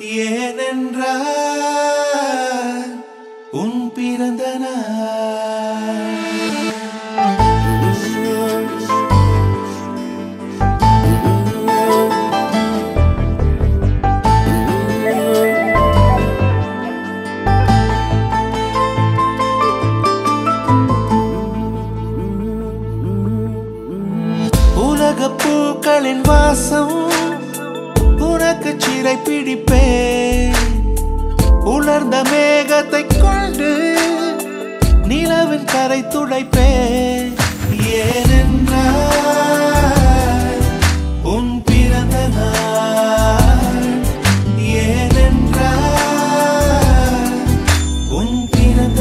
ஏனென்றால் உன் பிறந்த நாள். உலகப் பூக்களின் வாசம் உனக்கு சிறை பிடிப்பேன். உலர்ந்த மேகத்தை கொண்டு நிலவின் கரை துடைப்பேன். ஏனென்றால் உன் பிறந்த நாள். ஏனென்றால் உன் பிறந்த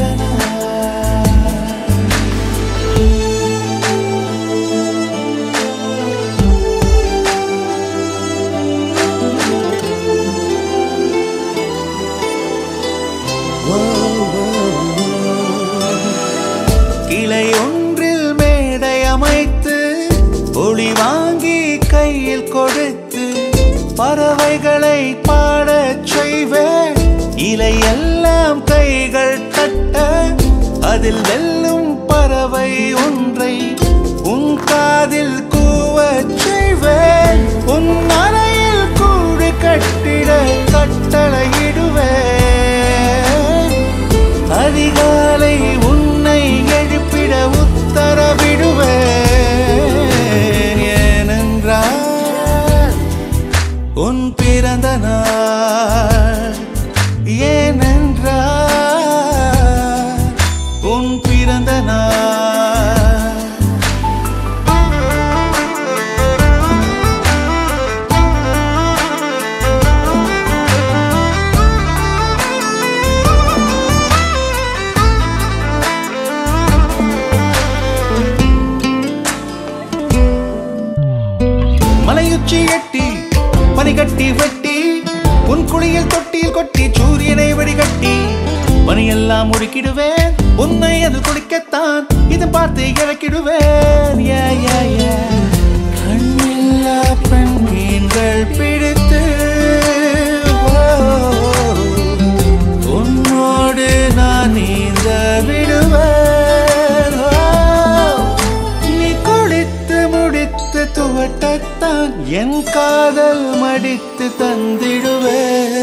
கிளை ஒன்றில் மேடை அமைத்து ஒளி வாங்கி கையில் கொடுத்து பறவைகளை பாடச் செய்வேன். இலையெல்லாம் கைகள் தட்ட அதில் வெல்லும் பறவை ஒன்றை உன் காதில் கூவச் செய்வேன். உன் அறையில் கூடு கட்டிட கட்டளையிடுவேன். அதிகாலை உன்னை எழுப்பிட உத்தரவிடுவேன். ஏனென்றால் உன் பிறந்த நாள். ஏனென்றால் உன் பிறந்த நாள். மலையுச்சி எட்டி பனிகட்டி வெட்டி உன் குளியல் தொட்டியில் கொட்டி சூரியனை வடிகட்டி பனியெல்லாம் முறுக்கிடுவேன். உன்னை அது குளிக்கத்தான் இது பார்த்து இறக்கிடுவேன். கண்ணில்லா பெண் மீன்கள் பிடித்து உன்னோடு நான் நீந்த விடுவேன். நீ குளித்து முடித்து துவட்டத்தான் என் காதல் மடித்து தந்திடுவேன்.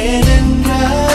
ஏனென்றால்